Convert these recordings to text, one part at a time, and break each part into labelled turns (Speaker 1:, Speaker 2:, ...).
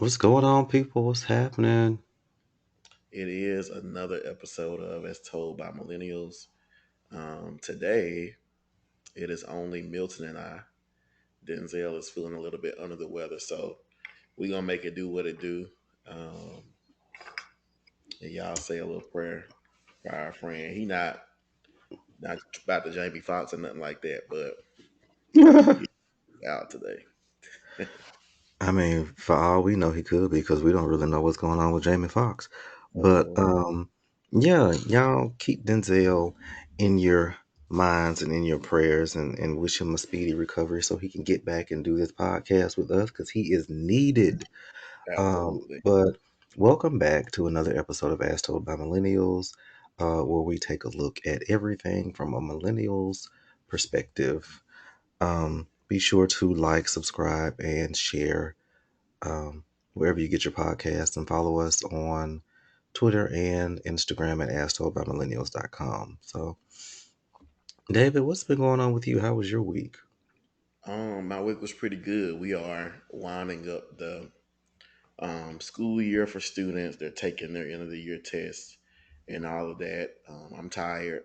Speaker 1: What's going on, people? What's happening?
Speaker 2: It is another episode of As Told by Millennials. Today, it is only Milton and I. Denzel is feeling a little bit under the weather, so we're going to make it do what it do. Um, and y'all say a little prayer for our friend. He not about the Jamie Foxx or nothing like that, but he's out today.
Speaker 1: I mean, for all we know, he could be because we don't really know what's going on with Jamie Foxx. But
Speaker 2: Oh,
Speaker 1: yeah, y'all keep Denzel in your minds and in your prayers and wish him a speedy recovery so he can get back and do this podcast with us because he is needed.
Speaker 2: absolutely.
Speaker 1: But welcome back to another episode of As Told by Millennials, where we take a look at everything from a millennial's perspective. Be sure to like, subscribe, and share wherever you get your podcasts and follow us on Twitter and Instagram at AskToldByMillennials.com. So, David, what's been going on with you? How was your week?
Speaker 2: My week was pretty good. We are winding up the school year for students. They're taking their end of the year tests and all of that. I'm tired.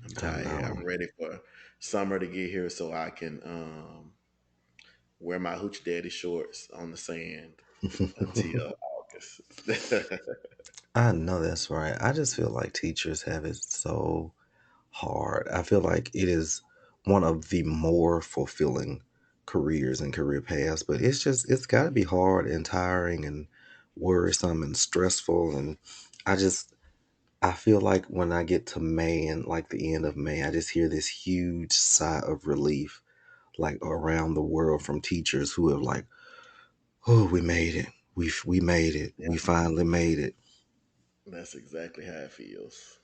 Speaker 2: I'm
Speaker 1: I
Speaker 2: tired.
Speaker 1: know.
Speaker 2: I'm ready for summer to get here so I can wear my hooch daddy shorts on the sand until August.
Speaker 1: I know that's right. I just feel like teachers have it so hard. I feel like it is one of the more fulfilling careers and career paths, but it's got to be hard and tiring and worrisome and stressful. And I just, I feel like when I get to May and like the end of May, I just hear this huge sigh of relief, like around the world from teachers who have like, oh, we made it. We made it.
Speaker 2: Yeah,
Speaker 1: We finally made it.
Speaker 2: that's exactly how it feels.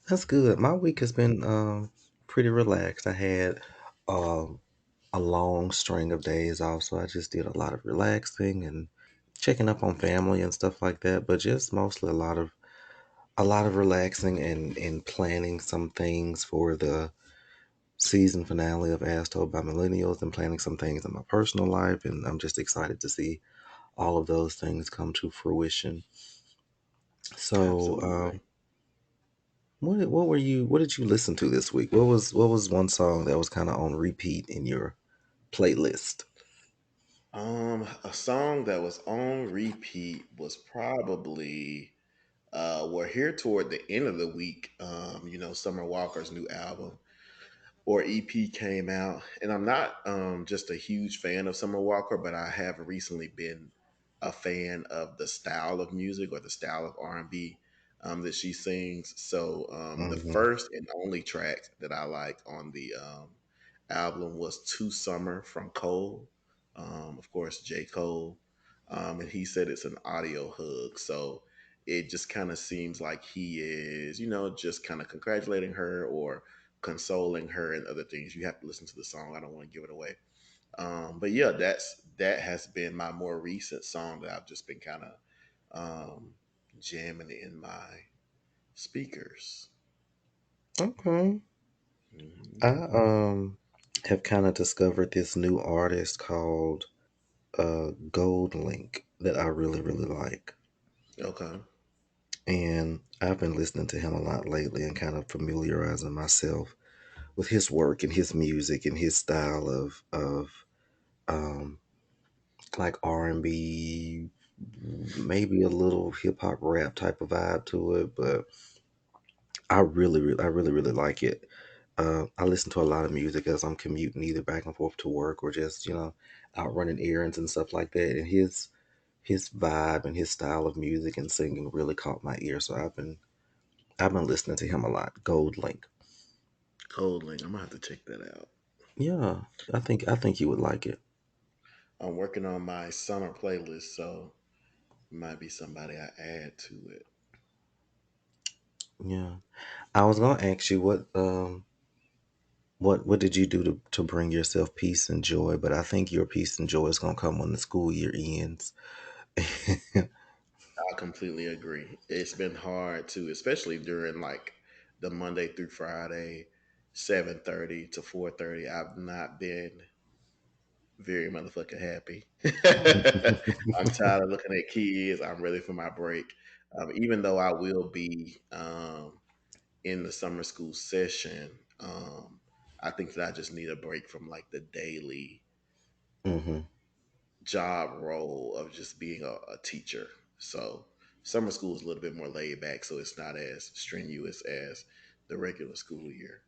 Speaker 1: That's good. My week has been pretty relaxed. I had um, a long string of days off, so I just did a lot of relaxing and checking up on family and stuff like that. But just mostly a lot of relaxing and planning some things for the season finale of As Told by Millennials and planning some things in my personal life. And I'm just excited to see all of those things come to fruition. So,
Speaker 2: Absolutely.
Speaker 1: what did you listen to this week? What was one song that was kind of on repeat in your playlist?
Speaker 2: A song that was on repeat was probably we're here toward the end of the week. Summer Walker's new album or EP came out, and I'm not just a huge fan of Summer Walker, but I have recently been a fan of the style of music or the style of R&B that she sings. So the
Speaker 1: Hmm.
Speaker 2: first and only track that I like on the album was "Two Summer" from Cole, of course J. Cole, and he said it's an audio hug. So it just kind of seems like he is, just kind of congratulating her or consoling her and other things. You have to listen to the song. I don't want to give it away. But yeah, that has been my more recent song that I've just been kind of jamming in my speakers.
Speaker 1: Okay. I
Speaker 2: Mhm.
Speaker 1: have kind of discovered this new artist called Gold Link that I really like.
Speaker 2: Okay.
Speaker 1: And I've been listening to him a lot lately and kind of familiarizing myself with his work and his music and his style of um like R&B, maybe a little hip hop rap type of vibe to it, but I really like it. I listen to a lot of music as I'm commuting either back and forth to work or just out running errands and stuff like that. And his vibe and his style of music and singing really caught my ear, so I've been listening to him a lot. Gold Link.
Speaker 2: Cold Link. I'm gonna have to check that out.
Speaker 1: Yeah, I think you would like it.
Speaker 2: I'm working on my summer playlist, so it might be somebody I add to it.
Speaker 1: Yeah, I was gonna ask you what did you do to bring yourself peace and joy, but I think your peace and joy is gonna come when the school year ends.
Speaker 2: I completely agree. It's been hard too, especially during like the Monday through Friday, 7:30 to 4:30. I've not been Very motherfucking happy. I'm tired of looking at kids. I'm ready for my break. Even though I will be in the summer school session, I think that I just need a break from like the daily
Speaker 1: Hmm.
Speaker 2: job role of just being a teacher. So summer school is a little bit more laid back, so it's not as strenuous as the regular school year.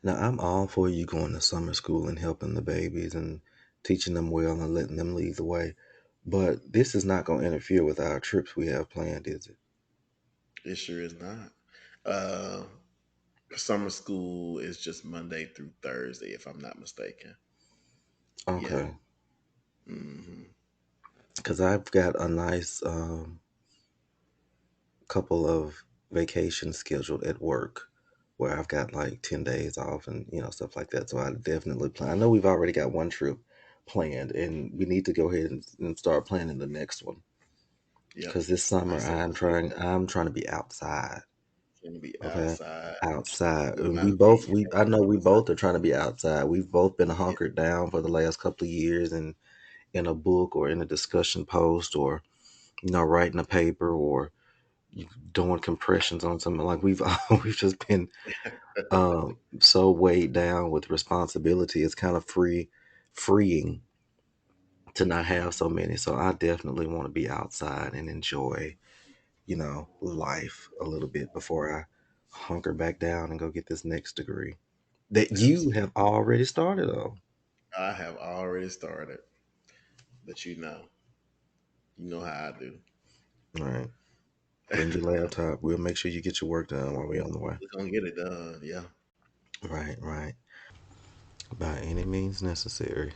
Speaker 1: Now, I'm all for you going to summer school and helping the babies and teaching them well and letting them lead the way. But this is not going to interfere with our trips we have planned, is it?
Speaker 2: It sure is not. Uh, Summer school is just Monday through Thursday, if I'm not mistaken. Yeah.
Speaker 1: Okay.
Speaker 2: Hmm.
Speaker 1: Because I've got a nice couple of vacations scheduled at work where I've got like 10 days off and, stuff like that. So I definitely plan. I know we've already got one trip planned and we need to go ahead and start planning the next one.
Speaker 2: Yep.
Speaker 1: Because this
Speaker 2: I
Speaker 1: summer
Speaker 2: say let's get
Speaker 1: I'm trying to be outside.
Speaker 2: gonna be
Speaker 1: Okay.
Speaker 2: outside.
Speaker 1: Outside.
Speaker 2: We
Speaker 1: And
Speaker 2: might be
Speaker 1: I
Speaker 2: hanging
Speaker 1: know
Speaker 2: out
Speaker 1: we
Speaker 2: outside.
Speaker 1: both are trying to be outside. We've both been
Speaker 2: Yeah.
Speaker 1: hunkered down for the last couple of years and in a book or in a discussion post or, writing a paper or doing compressions on something like we've we've just been so weighed down with responsibility. It's kind of freeing to not have so many. So I definitely want to be outside and enjoy, life a little bit before I hunker back down and go get this next degree that you have
Speaker 2: Absolutely.
Speaker 1: already started on.
Speaker 2: I have already started, but you know how I do.
Speaker 1: All right. Bring your laptop. We'll make sure you get your work done while we're on the way.
Speaker 2: We're gonna get it done. Yeah.
Speaker 1: Right, right. By any means necessary.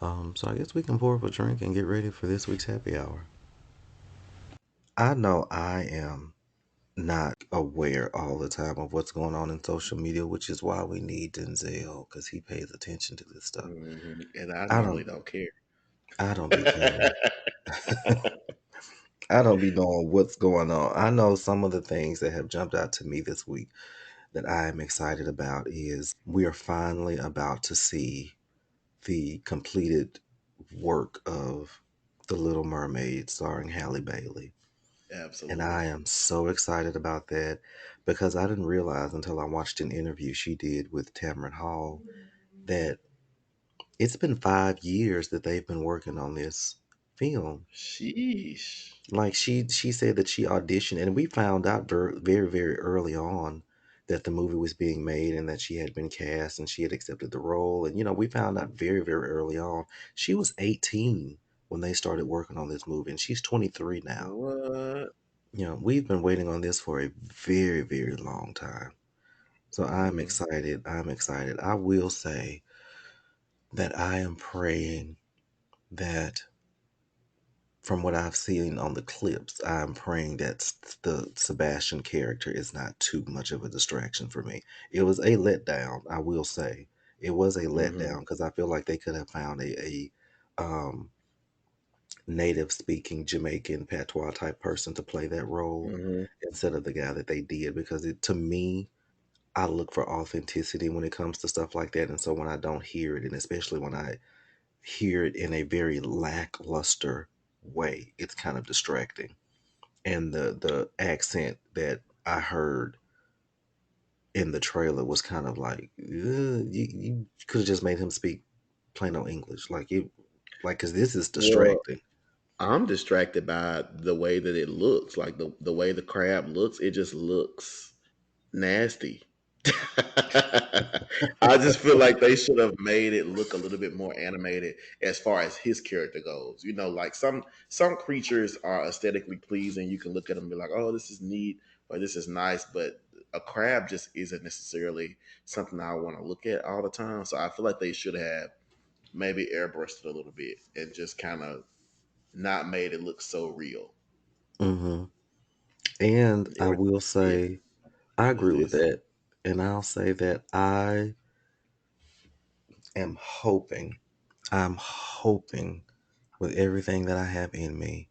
Speaker 1: So I guess we can pour up a drink and get ready for this week's happy hour. I know I am not aware all the time of what's going on in social media, which is why we need Denzel because he pays attention to this stuff.
Speaker 2: And I
Speaker 1: I
Speaker 2: normally
Speaker 1: don't,
Speaker 2: don't care.
Speaker 1: I don't be caring. I don't be knowing what's going on. I know some of the things that have jumped out to me this week that I am excited about is we are finally about to see the completed work of The Little Mermaid starring Halle Bailey. And I
Speaker 2: Absolutely.
Speaker 1: am so excited about that because I didn't realize until I watched an interview she did with Tamron Hall that it's been 5 years that they've been working on this film.
Speaker 2: Sheesh.
Speaker 1: Like she said that she auditioned, and we found out very, very early on that the movie was being made and that she had been cast and she had accepted the role. And we found out very, very early on. She was 18 when they started working on this movie, and she's 23 now.
Speaker 2: What?
Speaker 1: We've been waiting on this for a very, very long time. So I'm
Speaker 2: Hmm.
Speaker 1: excited. I'm excited. I will say that I am praying that from what I've seen on the clips, I'm praying that the Sebastian character is not too much of a distraction for me. It was a letdown, I will say. It was a letdown
Speaker 2: Hmm.
Speaker 1: because I feel like they could have found a um, native speaking Jamaican patois type person to play that role
Speaker 2: Hmm.
Speaker 1: instead of the guy that they did because to me, I look for authenticity when it comes to stuff like that. And so when I don't hear it, and especially when I hear it in a very lackluster way, it's kind of distracting. And the accent that I heard in the trailer was kind of like you could have just made him speak plain old English, because this is
Speaker 2: Well,
Speaker 1: distracting.
Speaker 2: I'm distracted by the way that it looks. Like the way the crab looks, it just looks nasty. I just feel like they should have made it look a little bit more animated as far as his character goes. Like some creatures are aesthetically pleasing. You can look at them and be like, "Oh, this is neat," or "This is nice," but a crab just isn't necessarily something I want to look at all the time. So I feel like they should have maybe airbrushed it a little bit and just kind of not made it look so real.
Speaker 1: Hmm. And I
Speaker 2: Every
Speaker 1: will
Speaker 2: yeah,
Speaker 1: say I
Speaker 2: what is
Speaker 1: agree with
Speaker 2: this?
Speaker 1: that. And I'll say that am hoping, I'm hoping with everything that I have in me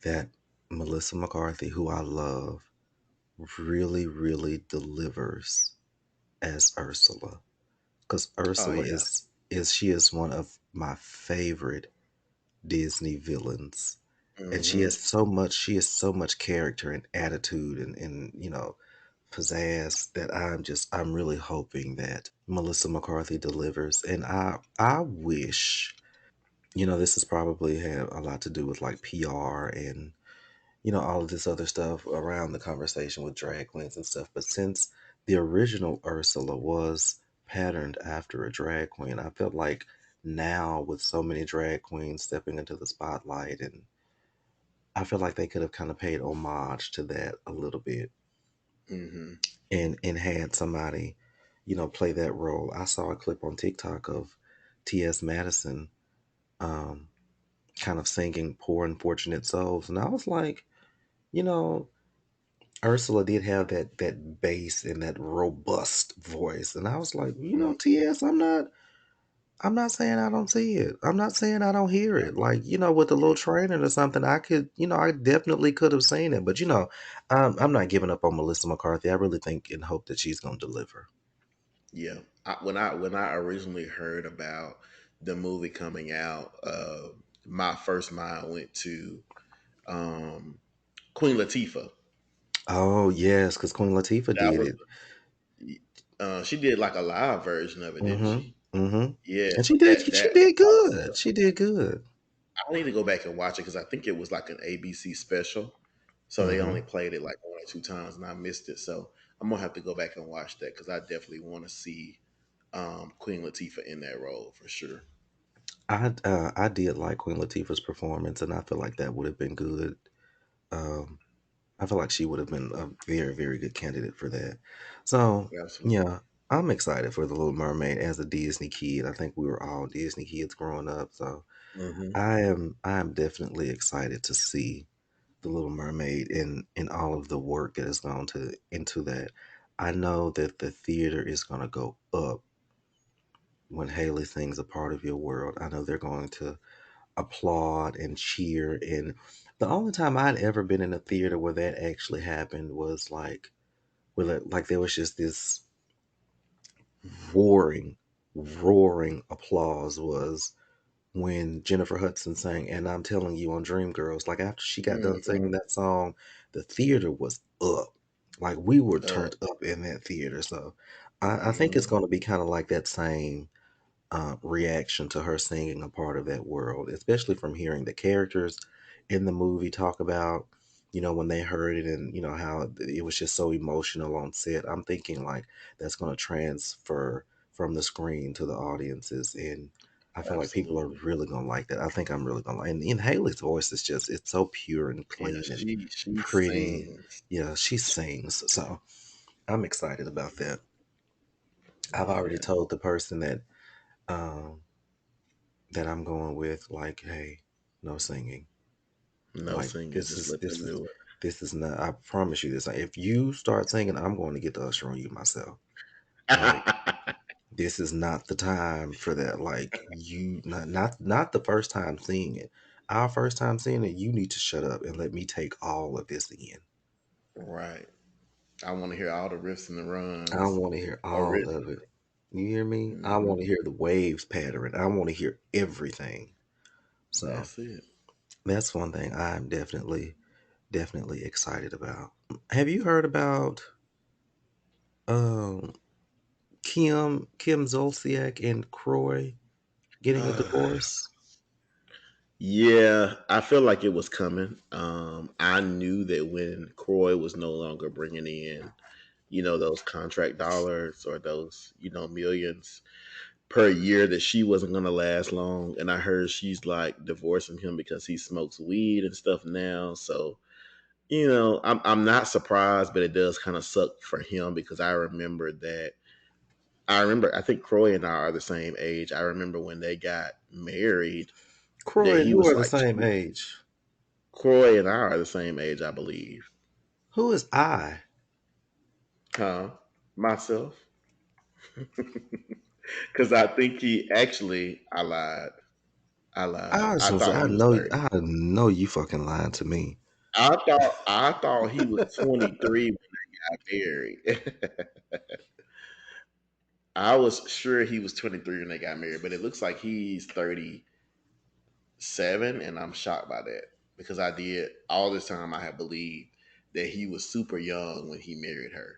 Speaker 1: that Melissa McCarthy, who I love, really, really delivers as Ursula. Because
Speaker 2: Oh
Speaker 1: Ursula
Speaker 2: yeah.
Speaker 1: is she is one of my favorite Disney villains. And
Speaker 2: Hmm.
Speaker 1: she has so much character and attitude and pizzazz that I'm really hoping that Melissa McCarthy delivers. And I wish, this has probably had a lot to do with like PR and all of this other stuff around the conversation with drag queens and stuff. But since the original Ursula was patterned after a drag queen, I felt like now with so many drag queens stepping into the spotlight, and I feel like they could have kind of paid homage to that a little bit
Speaker 2: Hmm.
Speaker 1: and had somebody, play that role. I saw a clip on TikTok of T.S. Madison um, kind of singing Poor Unfortunate Souls. And I was like, you know, Ursula did have that bass and that robust voice, and I was like, TS, I'm not saying I don't see it. I'm not saying I don't hear it. Like, with a little training or something, I could, I definitely could have seen it. But I'm not giving up on Melissa McCarthy. I really think and hope that she's gonna deliver.
Speaker 2: Yeah. When I originally heard about the movie coming out, my first mind went to um, Queen Latifah.
Speaker 1: Oh yes, because Queen Latifah
Speaker 2: That
Speaker 1: did
Speaker 2: was
Speaker 1: it.
Speaker 2: she did like a live version of it, didn't she?
Speaker 1: Mm-hmm. Mm-hmm.
Speaker 2: Yeah.
Speaker 1: And
Speaker 2: So
Speaker 1: she
Speaker 2: that
Speaker 1: did
Speaker 2: I was
Speaker 1: good. She did good.
Speaker 2: I need to go back and watch it because I think it was like an ABC special. So they only
Speaker 1: Mm-hmm.
Speaker 2: played it like one or two times, and I missed it. So I'm gonna have to go back and watch that because I definitely want to see Queen Latifah in that role for sure.
Speaker 1: I did like Queen Latifah's performance, and I feel like that would have been good. Um, I feel like she would have been a very, very good candidate for that. So,
Speaker 2: Absolutely.
Speaker 1: yeah, I'm excited for The Little Mermaid as a Disney kid. I think we were all Disney kids growing up. So
Speaker 2: Hmm.
Speaker 1: I am definitely excited to see The Little Mermaid and all of the work that has gone to into that. I know that the theater is going to go up when Haley sings A Part of Your World. I know they're going to applaud and cheer. And the only time I'd ever been in a theater where that actually happened was like where like there was just this roaring, roaring applause was when Jennifer Hudson sang "And I'm Telling You" on Dreamgirls. Like after she got done
Speaker 2: Hmm.
Speaker 1: singing that song, the theater was up. Like we were
Speaker 2: Uh,
Speaker 1: turned up in that theater. So I think it's
Speaker 2: hmm.
Speaker 1: going to be kind of like that same reaction to her singing a part of that world, especially from hearing the characters in the movie talk about, when they heard it and, how it was just so emotional on set. I'm thinking like that's going to transfer from the screen to the audiences. And I feel like people are
Speaker 2: Absolutely.
Speaker 1: really going to like that. I think I'm really going to like and Haley's voice is just, it's so pure and
Speaker 2: Yeah,
Speaker 1: clean and
Speaker 2: she
Speaker 1: pretty.
Speaker 2: sings.
Speaker 1: Yeah, she sings. So I'm excited about that. I've already
Speaker 2: Yeah.
Speaker 1: told the person um, that I'm going with, like, hey, no singing.
Speaker 2: No
Speaker 1: Like
Speaker 2: singing.
Speaker 1: this
Speaker 2: Just
Speaker 1: is
Speaker 2: let them do
Speaker 1: this is not. I promise you this. Like, if you start singing, I'm going to get the usher on you myself. Like
Speaker 2: it.
Speaker 1: this is not the time for that. Like you not the first time seeing it. Our first time seeing it, you need to shut up and let me take all of this in.
Speaker 2: Right. I want to hear all the riffs and the
Speaker 1: I
Speaker 2: runs
Speaker 1: want to hear all of
Speaker 2: originally.
Speaker 1: it. You hear me? I
Speaker 2: Hmm.
Speaker 1: want to hear the waves pattering. I want to hear everything. So
Speaker 2: That's it.
Speaker 1: that's one thing I'm definitely excited about. Have you heard about um Kim Zolciak and Croy getting a divorce?
Speaker 2: Yeah, I feel like it was coming. I knew that when Croy was no longer bringing in, those contract dollars or those, millions per year, that she wasn't going to last long. And I heard she's like divorcing him because he smokes weed and stuff now. So, I'm not surprised, but it does kind of suck for him because I think Croy and I are the same age. I remember when they got married that
Speaker 1: Croy and
Speaker 2: he
Speaker 1: who
Speaker 2: was
Speaker 1: are the
Speaker 2: like
Speaker 1: same age?
Speaker 2: Croy and I are the same age, I believe.
Speaker 1: Who is I?
Speaker 2: Huh? Myself? Because I think he actually, I lied. I lied.
Speaker 1: I was
Speaker 2: I
Speaker 1: gonna say,
Speaker 2: thought he was 30.
Speaker 1: I know you fucking lying to me.
Speaker 2: I thought he was 23 when they got married. I was sure he was 23 when they got married, but it looks like he's 37, and I'm shocked by that because I did all this time I had believed that he was super young when he married her.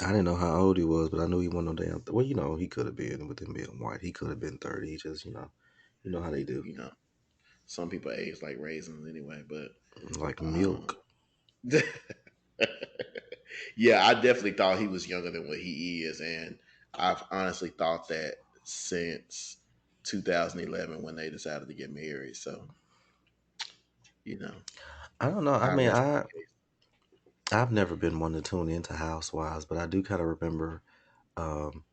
Speaker 1: I didn't know how old he was, but I knew he wasn't no damn. Well, he could have been with him being white. He could have been 30. He just, you know how they do,
Speaker 2: You know, some people age like raisins anyway, but
Speaker 1: like milk.
Speaker 2: um, yeah, I definitely thought he was younger than what he is, and I've honestly thought that since 2011 when they decided to get married. So you know,
Speaker 1: I don't know. I
Speaker 2: I
Speaker 1: mean,
Speaker 2: rest my case.
Speaker 1: I've never been one to tune into Housewives, but I do kind of remember um,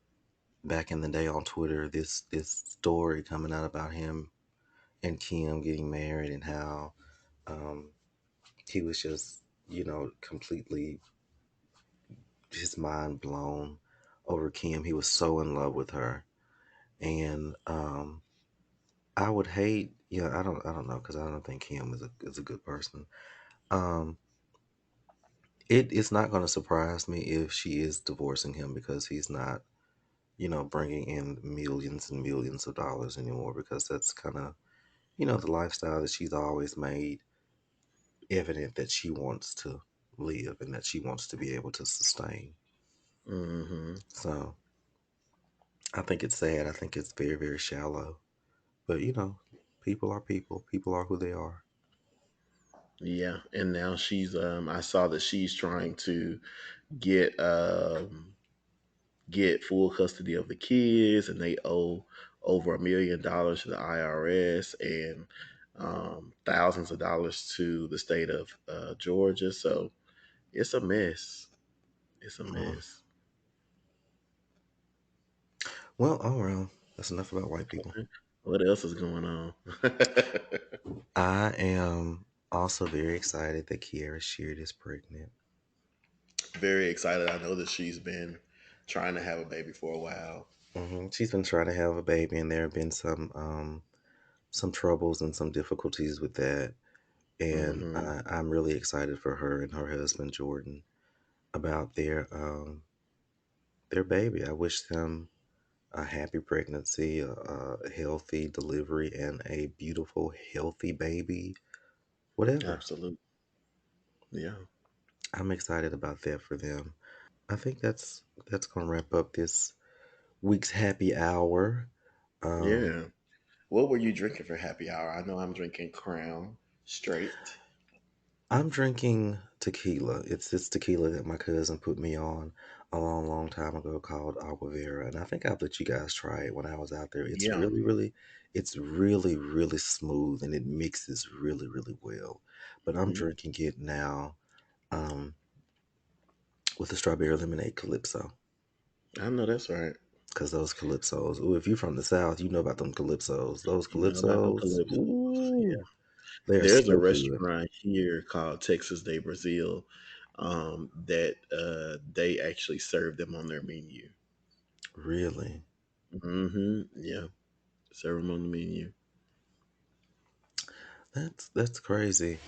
Speaker 1: back in the day on Twitter this story coming out about him and Kim getting married and how um, he was just completely his mind blown over Kim. He was so in love with her, and I would hate. I don't know because I don't think Kim is a good person. Um, it's not going to surprise me if she is divorcing him because he's not bringing in millions and millions of dollars anymore because that's kind of, the lifestyle that she's always made evident that she wants to live and that she wants to be able to sustain.
Speaker 2: Hmm.
Speaker 1: So I think it's sad. I think it's very, very shallow. But, people are people. People are who they are.
Speaker 2: Yeah, and now I saw that she's trying to get get full custody of the kids, and they owe over $1 million to the IRS and thousands of dollars to the state of Georgia. So it's a mess. It's a
Speaker 1: Mm.
Speaker 2: mess.
Speaker 1: Well, oh well, that's enough about white people.
Speaker 2: What else is going on?
Speaker 1: I am also very excited that Kiara Sheard is pregnant.
Speaker 2: Very excited. I know that she's been trying to have a baby for a while.
Speaker 1: She's been trying to have a baby, and there have been some troubles and some difficulties with that. And
Speaker 2: Hmm.
Speaker 1: I'm really excited for her and her husband Jordan about their baby. I wish them a happy pregnancy, a healthy delivery, and a beautiful, healthy baby. Whatever.
Speaker 2: Absolutely. Yeah.
Speaker 1: I'm excited about that for them. I think that's gonna wrap up this week's happy hour. Um,
Speaker 2: Yeah. What were you drinking for happy hour? I know I'm drinking Crown straight.
Speaker 1: I'm drinking tequila. It's this tequila that my cousin put me on a long, long time ago called Agua Vera, and I think I'll let you guys try it when I was out there.
Speaker 2: Yeah.
Speaker 1: It's really, really smooth and it mixes really, really well. But I'm
Speaker 2: Hmm.
Speaker 1: drinking it now um, with the strawberry lemonade calypso
Speaker 2: I know that's right.
Speaker 1: because those calypsos. Ooh, if you're from the South, you know about them calypsos. Those
Speaker 2: You know about them
Speaker 1: calypsos,
Speaker 2: calypsos. Yeah.
Speaker 1: ooh, they are
Speaker 2: There's a
Speaker 1: so good.
Speaker 2: restaurant here called Texas de Brazil that they actually serve them on their menu.
Speaker 1: Really,
Speaker 2: Yeah. Serve them on the menu.
Speaker 1: that's crazy.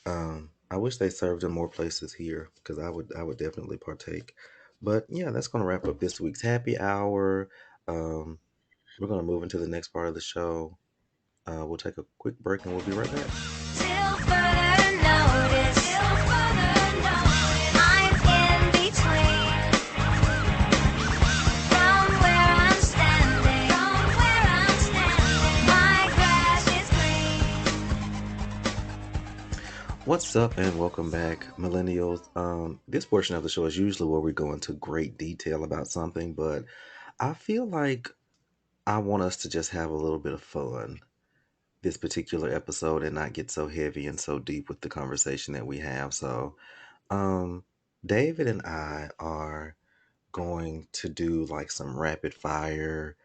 Speaker 1: I wish they served in more places here because I would definitely partake. But yeah, that's gonna wrap up this week's happy hour. Um, we're gonna move into the next part of the show. We'll take a quick break and we'll be right back.
Speaker 3: Till further notice. Till further notice. I'm in between. From where I'm standing. From where I'm standing. My grass is green.
Speaker 1: What's up and welcome back, millennials. This portion of the show is usually where we go into great detail about something, but I feel like I want us to just have a little bit of fun this particular episode and not get so heavy and so deep with the conversation that we have. So, um, David and I are going to do like some rapid fire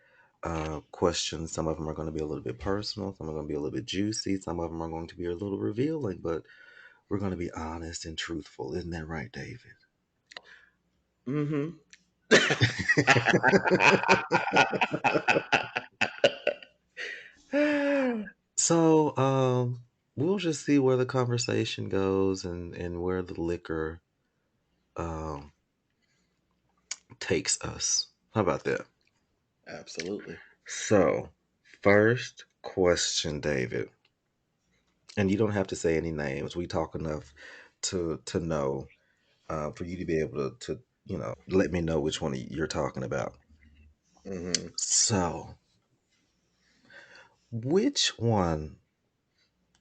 Speaker 1: questions. Some of them are going to be a little bit personal, some are going to be a little bit juicy, some of them are going to be a little revealing, but we're going to be honest and truthful. Isn't that right, David?
Speaker 2: Hmm.
Speaker 1: So, we'll just see where the conversation goes and where the liquor um takes us. How about that?
Speaker 2: Absolutely.
Speaker 1: So, first question, David, and you don't have to say any names. We talk enough to know for you to be able to let me know which one you're talking about.
Speaker 2: Hmm.
Speaker 1: So, which one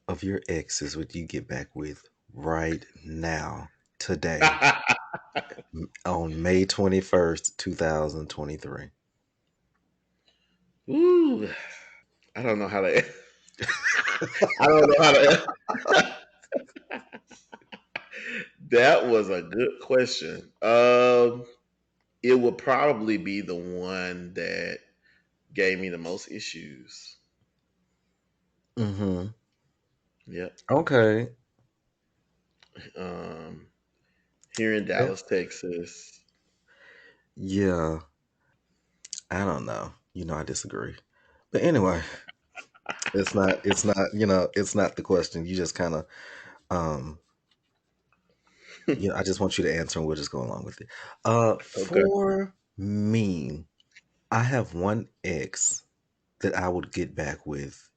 Speaker 1: of your exes would you get back with right now, today, on May 21st, 2023?
Speaker 2: Ooh, I don't know how to. I don't know how to. That was a good question. It would probably be the one that gave me the most issues.
Speaker 1: Mm-hmm.
Speaker 2: Yep.
Speaker 1: Okay.
Speaker 2: Um, here in
Speaker 1: Yeah.
Speaker 2: Dallas, Texas.
Speaker 1: Yeah. I don't know. I disagree. But anyway, it's not the question. You just kind of, um, I just want you to answer and we'll just go along with it.
Speaker 2: Okay.
Speaker 1: For me, I have one ex that I would get back with,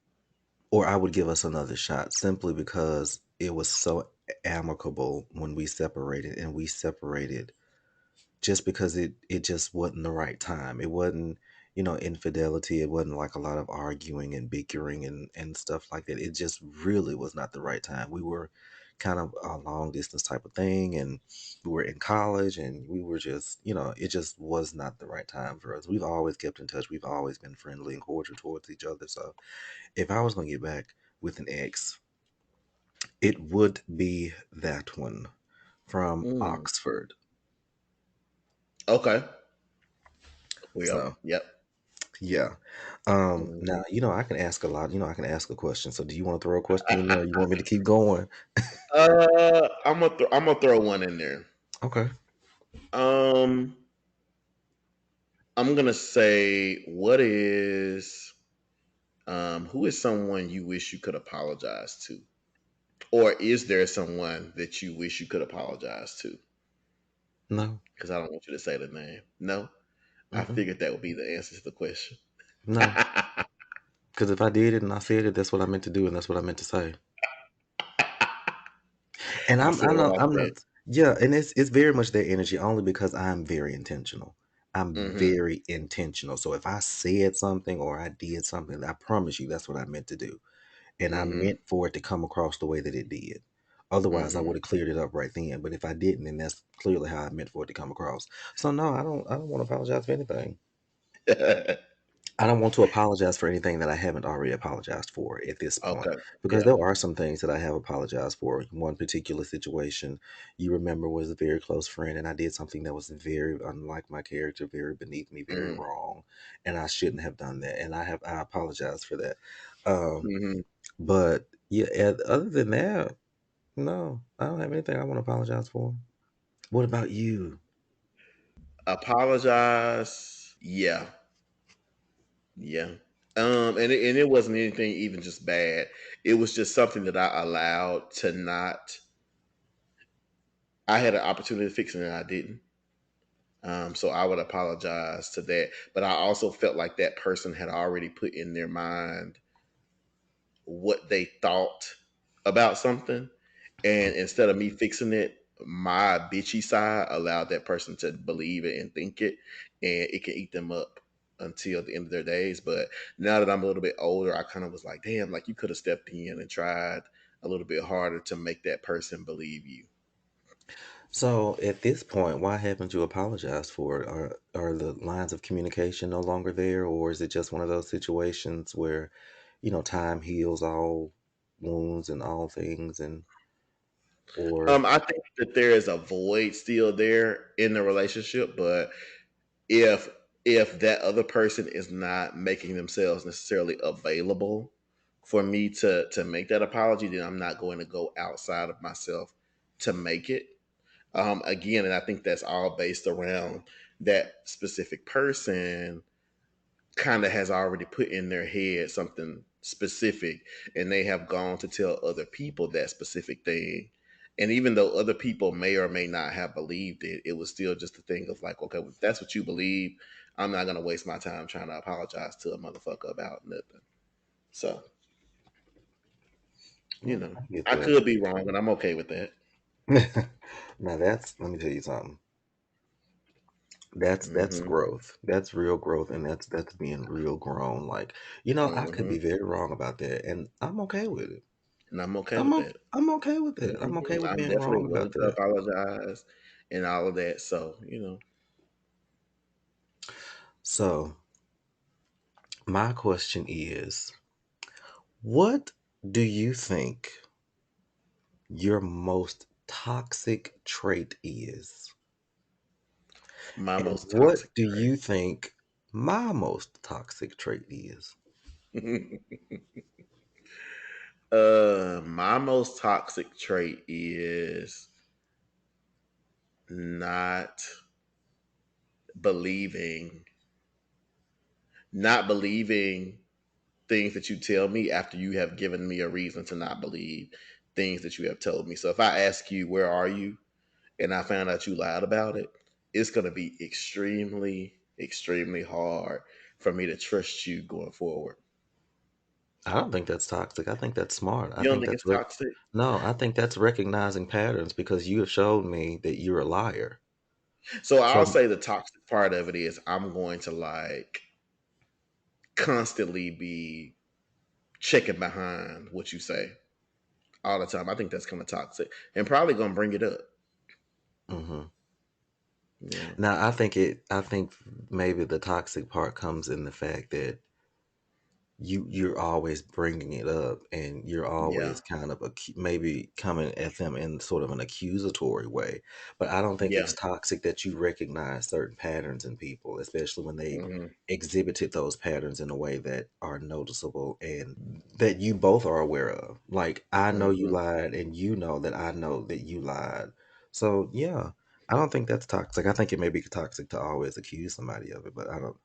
Speaker 1: or I would give us another shot simply because it was so amicable when we separated, and we separated just because it just wasn't the right time. It wasn't, infidelity. It wasn't like a lot of arguing and bickering and stuff like that. It just really was not the right time. We were kind of a long distance type of thing, and we were in college, and we were just, it just was not the right time for us. We've always kept in touch. We've always been friendly and cordial towards each other. So if I was going to get back with an ex, it would be that one from
Speaker 2: Mm.
Speaker 1: Oxford.
Speaker 2: Okay. Well,
Speaker 1: So
Speaker 2: yep.
Speaker 1: yeah.
Speaker 2: Mhm.
Speaker 1: Now, I can ask a lot. I can ask a question. So do you want to throw a question in there, or you want me to keep going?
Speaker 2: I'm gonna throw one in there.
Speaker 1: Okay.
Speaker 2: Um, I'm gonna say, who is someone you wish you could apologize to, or is there someone that you wish you could apologize to?
Speaker 1: No.
Speaker 2: Because I don't want you to say the name. No, I
Speaker 1: Mm-mm.
Speaker 2: figured that would be the answer to the question.
Speaker 1: No. Because if I did it and I said it, that's what I meant to do, and that's what I meant to say. And
Speaker 2: I
Speaker 1: I
Speaker 2: said
Speaker 1: know
Speaker 2: what I
Speaker 1: I'm
Speaker 2: said.
Speaker 1: not. Yeah, and it's very much their energy, only because I'm very intentional. I'm
Speaker 2: Hmm.
Speaker 1: very intentional. So if I said something or I did something, I promise you that's what I meant to do. And I
Speaker 2: Hmm.
Speaker 1: meant for it to come across the way that it did. Otherwise, I
Speaker 2: Hmm.
Speaker 1: would have cleared it up right then. But if I didn't, then that's clearly how I meant for it to come across. So no, I don't want to apologize for anything. I don't want to apologize for anything that I haven't already apologized for at this point,
Speaker 2: Okay.
Speaker 1: because
Speaker 2: Yeah.
Speaker 1: there are some things that I have apologized for. One particular situation, you remember, was a very close friend, and I did something that was very unlike my character, very beneath me, very
Speaker 2: Hmm.
Speaker 1: wrong, and I shouldn't have done that, and I apologize for that. Um,
Speaker 2: Hmm.
Speaker 1: but yeah, other than that, no, I don't have anything I want to apologize for. What about you?
Speaker 2: Apologize. Yeah. Yeah. And it wasn't anything even just bad. It was just something that I allowed to not. I had an opportunity to fix it and I didn't. So I would apologize to that. But I also felt like that person had already put in their mind what they thought about something. And instead of me fixing it, my bitchy side allowed that person to believe it and think it, and it can eat them up until the end of their days. But now that I'm a little bit older, I kind of was like, damn, like you could have stepped in and tried a little bit harder to make that person believe you.
Speaker 1: So at this point, why haven't you apologized for it? Are the lines of communication no longer there, or is it just one of those situations where, time heals all wounds and all things, and or
Speaker 2: I think that there is a void still there in the relationship, but if if that other person is not making themselves necessarily available for me to make that apology, then I'm not going to go outside of myself to make it. Again, and I think that's all based around that specific person kind of has already put in their head something specific, and they have gone to tell other people that specific thing, And even though other people may or may not have believed it, it was still just a thing of like, okay, if that's what you believe, I'm not gonna waste my time trying to apologize to a motherfucker about nothing. So,
Speaker 1: I get
Speaker 2: I
Speaker 1: that.
Speaker 2: could be wrong, and I'm okay with that.
Speaker 1: Now that's let me tell you something. That's
Speaker 2: Hmm.
Speaker 1: growth. That's real growth, and that's being real grown. Like, I could
Speaker 2: Hmm.
Speaker 1: be very wrong about that, and I'm okay with it.
Speaker 2: And I'm okay
Speaker 1: I'm
Speaker 2: with
Speaker 1: o-
Speaker 2: that.
Speaker 1: I'm okay with it. I'm okay
Speaker 2: Hmm.
Speaker 1: with
Speaker 2: I'm
Speaker 1: being wrong
Speaker 2: definitely willing
Speaker 1: about
Speaker 2: to
Speaker 1: that.
Speaker 2: apologize and all of that. So,
Speaker 1: So, my question is, what do you think your most toxic trait is?
Speaker 2: my
Speaker 1: And
Speaker 2: most
Speaker 1: what
Speaker 2: toxic
Speaker 1: do you think my most toxic trait is?
Speaker 2: trait. My most toxic trait is not believing, not believing things that you tell me after you have given me a reason to not believe things that you have told me. So if I ask you, where are you? And I found out you lied about it, it's going to be extremely, extremely hard for me to trust you going forward.
Speaker 1: I don't think that's toxic. I think that's smart. I
Speaker 2: You don't
Speaker 1: think
Speaker 2: think
Speaker 1: that's
Speaker 2: it's toxic?
Speaker 1: no, I think that's recognizing patterns because you have showed me that you're a liar.
Speaker 2: So I'll
Speaker 1: So,
Speaker 2: say the toxic part of it is I'm going to like constantly be checking behind what you say all the time. I think that's kind of toxic and probably going to bring it up.
Speaker 1: mhm.
Speaker 2: Yeah.
Speaker 1: Now, I think maybe the toxic part comes in the fact that you're always bringing it up and you're
Speaker 2: Yeah.
Speaker 1: always kind of maybe coming at them in sort of an accusatory way, but I don't think
Speaker 2: Yeah.
Speaker 1: it's toxic that you recognize certain patterns in people, especially when they
Speaker 2: Hmm.
Speaker 1: exhibited those patterns in a way that are noticeable and that you both are aware of. Like, I know you
Speaker 2: Hmm.
Speaker 1: lied and you know that I know that you lied. So yeah, I don't think that's toxic. I think it may be toxic to always accuse somebody of it, but I don't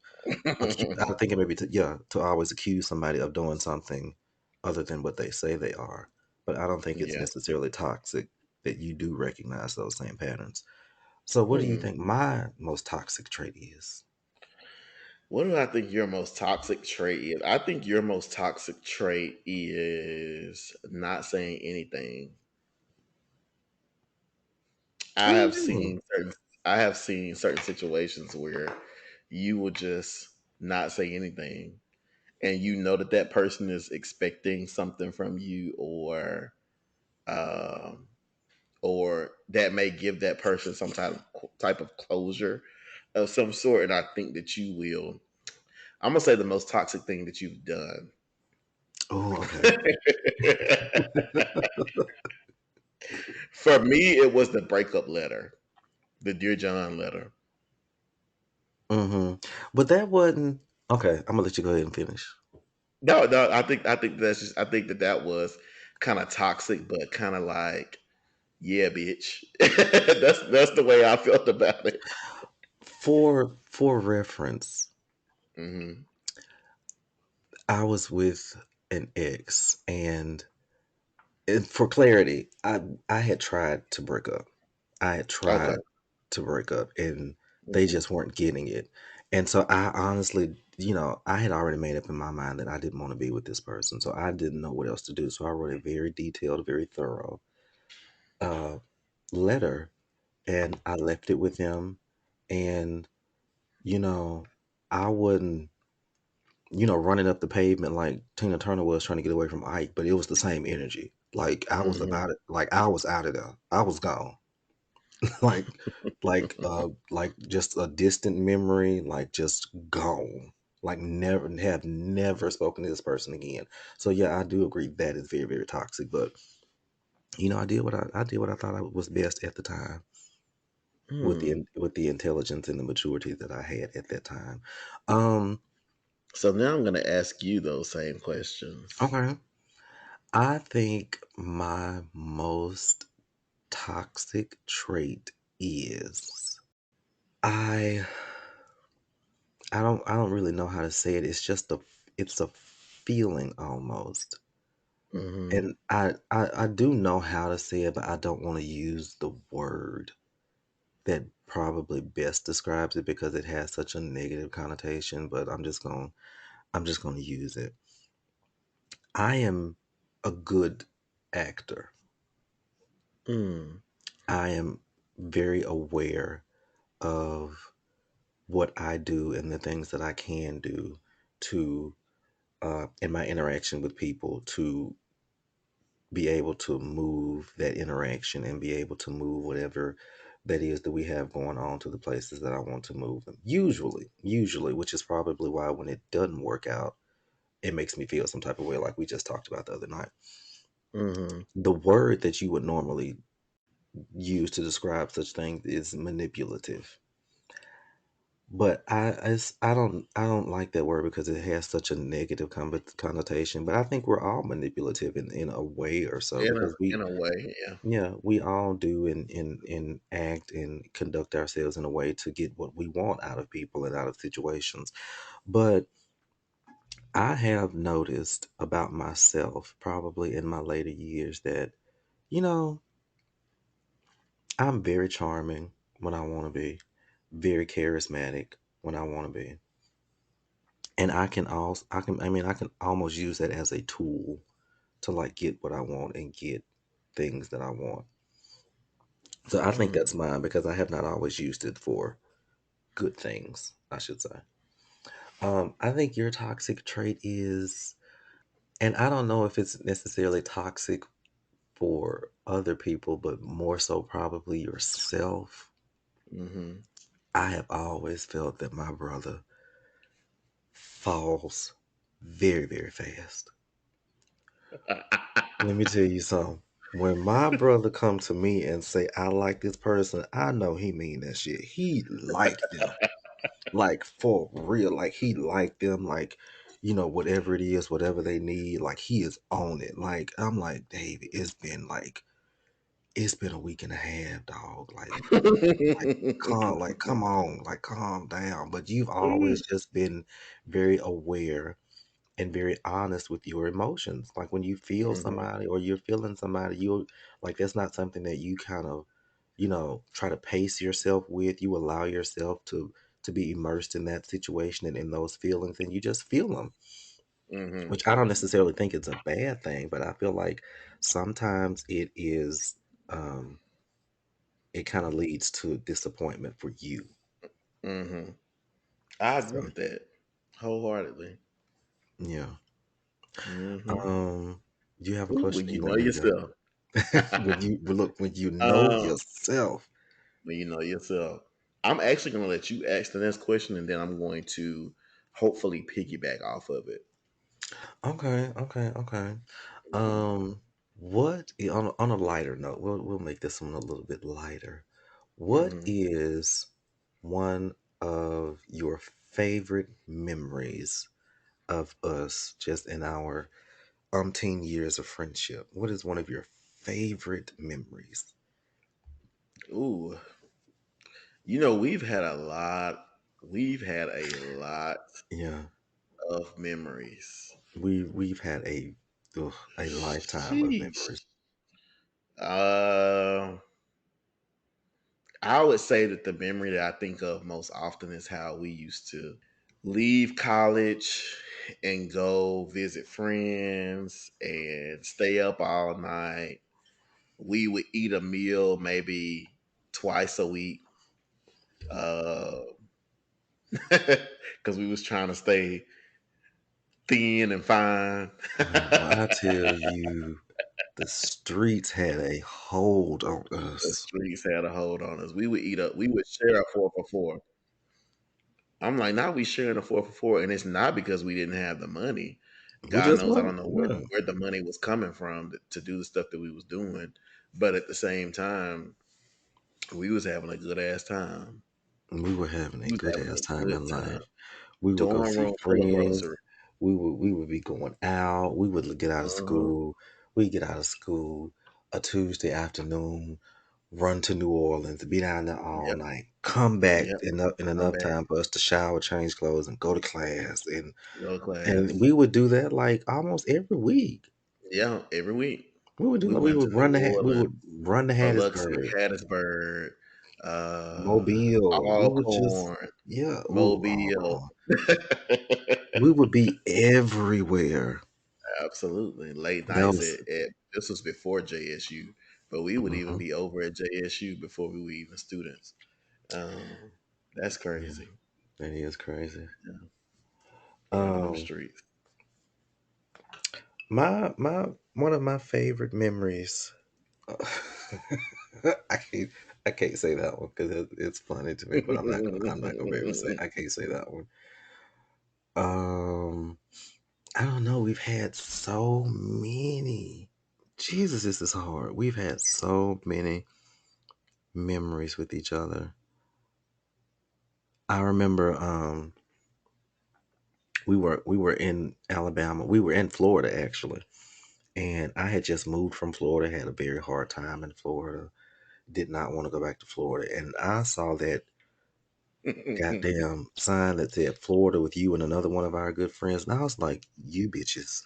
Speaker 1: I think it may be to always accuse somebody of doing something other than what they say they are. But I don't think it's
Speaker 2: Yeah.
Speaker 1: necessarily toxic that you do recognize those same patterns. So what do you
Speaker 2: Hmm.
Speaker 1: think my most toxic trait is?
Speaker 2: What do I think your most toxic trait is? I think your most toxic trait is not saying anything. I
Speaker 1: What do you
Speaker 2: have
Speaker 1: mean?
Speaker 2: seen certain I have seen certain situations where you will just not say anything, and you know that that person is expecting something from you, um, or that may give that person some type of closure of some sort. And I think that you will. I'm gonna say the most toxic thing that you've done.
Speaker 1: Oh, okay.
Speaker 2: For me, it was the breakup letter, the Dear John letter.
Speaker 1: Hmm. But that wasn't okay. I'm gonna let you go ahead and finish.
Speaker 2: No, no, I think that's just I think that that was kind of toxic, but kind of like, yeah, bitch. That's the way I felt about it.
Speaker 1: For reference,
Speaker 2: Hmm.
Speaker 1: I was with an ex, and for clarity, I had tried to break up. I had
Speaker 2: Okay.
Speaker 1: tried to break up and they
Speaker 2: Hmm.
Speaker 1: just weren't getting it. And so I honestly, I had already made up in my mind that I didn't want to be with this person. So I didn't know what else to do. So I wrote a very detailed, very thorough uh, letter and I left it with them. And, you know, I wasn't, running up the pavement like Tina Turner was trying to get away from Ike, but it was the same energy. Like I was
Speaker 2: Hmm.
Speaker 1: about it. Like I was out of there. I was gone. like like just a distant memory, like just gone, like never spoken to this person again. So yeah, I do agree that is very, very toxic, but I did what I thought I was best at the time with
Speaker 2: Hmm.
Speaker 1: with the intelligence and the maturity that I had at that time. um
Speaker 2: So now I'm gonna ask you those same questions.
Speaker 1: okay, I think my most toxic trait is I I don't really know how to say it. It's just it's a feeling almost.
Speaker 2: Mm-hmm.
Speaker 1: And I do know how to say it, but I don't want to use the word that probably best describes it because it has such a negative connotation, but I'm just going to use it. I am a good actor.
Speaker 2: Mm.
Speaker 1: I am very aware of what I do and the things that I can do to in my interaction with people to be able to move that interaction and be able to move whatever that is that we have going on to the places that I want to move them. Usually, which is probably why when it doesn't work out, it makes me feel some type of way, like we just talked about the other night.
Speaker 2: Mm-hmm.
Speaker 1: The word that you would normally use to describe such things is manipulative. But I don't like that word because it has such a negative connotation. But I think we're all manipulative in a way or so because
Speaker 2: In a way, yeah.
Speaker 1: yeah, we all do and act and conduct ourselves in a way to get what we want out of people and out of situations. But I have noticed about myself, probably in my later years, that, you know, I'm very charming when I want to be, very charismatic when I want to be. And I can almost use that as a tool to like get what I want and get things that I want. So I think
Speaker 2: Mm.
Speaker 1: that's mine because I have not always used it for good things, I should say. I think your toxic trait is, and I don't know if it's necessarily toxic for other people, but more so probably yourself.
Speaker 2: Mm-hmm.
Speaker 1: I have always felt that my brother falls very, very fast. Let me tell you something. When my brother come to me and say I like this person, I know he mean that shit. He like them. Like for real. Like he like them. Like, you know, whatever it is, whatever they need, like he is on it. Like I'm like, David, it's been a week and a half, dog. Like come on, like calm down. But you've always just been very aware and very honest with your emotions. Like when you feel
Speaker 2: Mm-hmm.
Speaker 1: somebody or you're feeling somebody, you like that's not something that you kind of, you know, try to pace yourself with. You allow yourself to be immersed in that situation and in those feelings, and you just feel them.
Speaker 2: Mm-hmm.
Speaker 1: Which I don't necessarily think it's a bad thing, but I feel like sometimes it is. It kind of leads to disappointment for you.
Speaker 2: Mm-hmm. I agree
Speaker 1: So
Speaker 2: with that wholeheartedly.
Speaker 1: yeah.
Speaker 2: Mm-hmm.
Speaker 1: Do you have a
Speaker 2: Ooh,
Speaker 1: question
Speaker 2: when
Speaker 1: or
Speaker 2: you
Speaker 1: you
Speaker 2: know
Speaker 1: want me to go?
Speaker 2: yourself.
Speaker 1: When you know
Speaker 2: um,
Speaker 1: yourself.
Speaker 2: when you know yourself. I'm actually going to let you ask the next question, and then I'm going to hopefully piggyback off of it.
Speaker 1: Okay. Um, on a lighter note, we'll make this one a little bit lighter. What
Speaker 2: Mm-hmm.
Speaker 1: is one of your favorite memories of us just in our umpteen years of friendship? What is one of your favorite memories?
Speaker 2: Ooh, we've had a lot. We've had a lot
Speaker 1: Yeah,
Speaker 2: of memories.
Speaker 1: we've had a lifetime of
Speaker 2: Sheesh.
Speaker 1: memories.
Speaker 2: Uh, I would say that the memory that I think of most often is how we used to leave college and go visit friends and stay up all night. We would eat a meal maybe twice a week because we was trying to stay thin and fine.
Speaker 1: When I tell you, the streets had a hold on
Speaker 2: The
Speaker 1: us.
Speaker 2: streets had a hold on us. We would eat up. We would share a 4 for 4. I'm like, now we sharing a 4 for 4, and it's not because we didn't have the money.
Speaker 1: We
Speaker 2: God
Speaker 1: just
Speaker 2: knows, I
Speaker 1: won't.
Speaker 2: don't know
Speaker 1: Yeah.
Speaker 2: where the money was coming from to do the stuff that we was doing, but at the same time, we was having a good ass time.
Speaker 1: We were having a
Speaker 2: We was
Speaker 1: good
Speaker 2: having
Speaker 1: ass
Speaker 2: a
Speaker 1: time
Speaker 2: good
Speaker 1: in
Speaker 2: time.
Speaker 1: life. We would go
Speaker 2: Dorm
Speaker 1: see
Speaker 2: room full of
Speaker 1: friends.
Speaker 2: groceries.
Speaker 1: We would be going out. We would get out of
Speaker 2: Uh-huh.
Speaker 1: school. We get out of school a Tuesday afternoon, run to New Orleans, be down there all
Speaker 2: Yep.
Speaker 1: night, come back
Speaker 2: Yep.
Speaker 1: in
Speaker 2: Come
Speaker 1: enough
Speaker 2: back.
Speaker 1: time for us to shower, change clothes, and go to class.
Speaker 2: Go to
Speaker 1: And
Speaker 2: class.
Speaker 1: we would do that like almost every week.
Speaker 2: Yeah, every week.
Speaker 1: We would do
Speaker 2: We
Speaker 1: like we
Speaker 2: went to
Speaker 1: would
Speaker 2: New
Speaker 1: we
Speaker 2: Orleans,
Speaker 1: would run to
Speaker 2: Biloxi,
Speaker 1: Hattiesburg,
Speaker 2: Hattiesburg, uh,
Speaker 1: Mobile. We would just
Speaker 2: Alcorn,
Speaker 1: yeah. Ooh,
Speaker 2: Mobile.
Speaker 1: we would be everywhere.
Speaker 2: Absolutely. Late
Speaker 1: That
Speaker 2: nights
Speaker 1: was
Speaker 2: this was before JSU, but we would even
Speaker 1: mhm,
Speaker 2: be over at JSU before we were even students. Um, that's
Speaker 1: yeah.
Speaker 2: crazy.
Speaker 1: That is crazy.
Speaker 2: Yeah, running them
Speaker 1: Um,
Speaker 2: streets.
Speaker 1: my one of my favorite memories. I can't I can't say that one because it's funny to me, but I'm not gonna be able to say I can't say that one. Um, I don't know. We've had so many. Jesus, this is hard. We've had so many memories with each other. I remember we were in Alabama. We were in Florida actually. And I had just moved from Florida, had a very hard time in Florida, did not want to go back to Florida. And I saw that goddamn sign that said Florida with you and another one of our good friends. And I was like, you bitches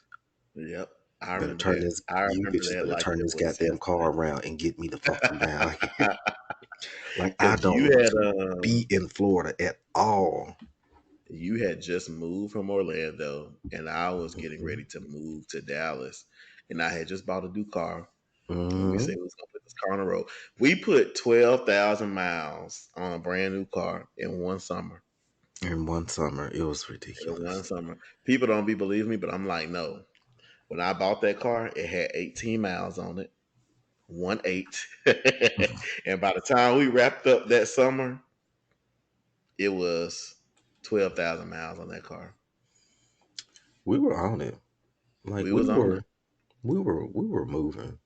Speaker 2: Yep. I
Speaker 1: better
Speaker 2: remember
Speaker 1: turn
Speaker 2: that.
Speaker 1: this
Speaker 2: I
Speaker 1: you
Speaker 2: remember
Speaker 1: bitches
Speaker 2: that
Speaker 1: better
Speaker 2: like
Speaker 1: turn
Speaker 2: it
Speaker 1: this
Speaker 2: was
Speaker 1: goddamn car
Speaker 2: yesterday.
Speaker 1: around and get me the fuck from down here. Like I
Speaker 2: Cause
Speaker 1: don't
Speaker 2: you
Speaker 1: want
Speaker 2: had
Speaker 1: to be in Florida at all.
Speaker 2: you had just moved from Orlando, and I was getting
Speaker 1: Mhm.
Speaker 2: ready to move to Dallas, and I had just bought a new car, and we said
Speaker 1: Mhm.
Speaker 2: we was gonna put this car on the road. We put 12,000 miles on a brand new car in one summer.
Speaker 1: In one summer, it was
Speaker 2: In one
Speaker 1: ridiculous.
Speaker 2: summer, people don't be believe me, but I'm like, no. When I bought that car, it had 18 miles on it, 1.8, and by the time we wrapped up that summer, it was 12,000 miles on that car.
Speaker 1: We were on it. Like
Speaker 2: We was on it.
Speaker 1: we were moving.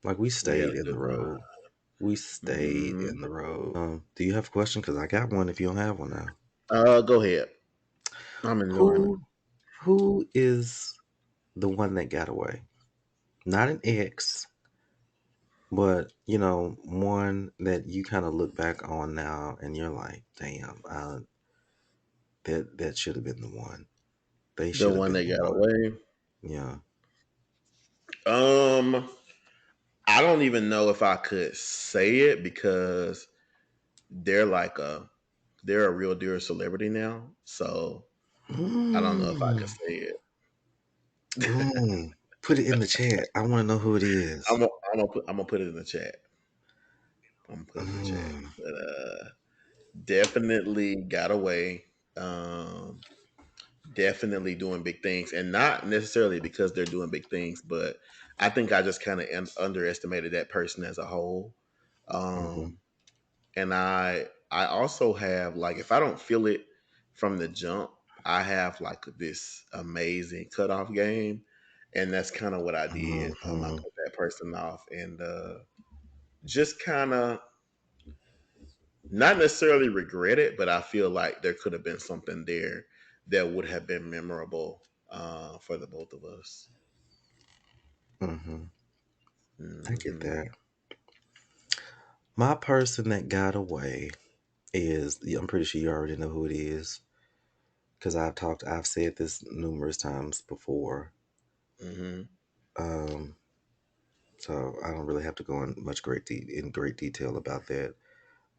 Speaker 1: Like we
Speaker 2: We had
Speaker 1: stayed
Speaker 2: a
Speaker 1: in
Speaker 2: good
Speaker 1: the
Speaker 2: time.
Speaker 1: road. We stayed
Speaker 2: Hmm.
Speaker 1: in the road. Do you have a question? Because I got one if you don't have one now.
Speaker 2: Go ahead. I'm enjoying it.
Speaker 1: Who who is the one that got away? Not an ex, but one that you kind of look back on now and you're like, damn, that should have been the one. They
Speaker 2: The
Speaker 1: should have
Speaker 2: one
Speaker 1: been
Speaker 2: that
Speaker 1: the
Speaker 2: got
Speaker 1: one.
Speaker 2: away.
Speaker 1: Yeah.
Speaker 2: Um, I don't even know if I could say it because they're like they're a real dear celebrity now. So I don't know if I could
Speaker 1: Mm,
Speaker 2: say it.
Speaker 1: mm. Put it in the chat. I want to know who it is.
Speaker 2: I'm gonna put it in the chat. I'm gonna put it in the chat.
Speaker 1: Mm,
Speaker 2: But definitely got away. Um, definitely doing big things, and not necessarily because they're doing big things, but I think I just kind of underestimated that person as a whole.
Speaker 1: hmm
Speaker 2: Um, and I also have like if I don't feel it from the jump, I have like this amazing cutoff game, and that's kind of what I did. I
Speaker 1: hmm
Speaker 2: cut that person off, and just kind of not necessarily regret it, but I feel like there could have been something there that would have been memorable for the both of us.
Speaker 1: hmm I get
Speaker 2: Hmm.
Speaker 1: that. My person that got away is, yeah, I'm pretty sure you already know who it is because I've said this numerous times before.
Speaker 2: Hmm.
Speaker 1: Um, so I don't really have to go in in great detail about that.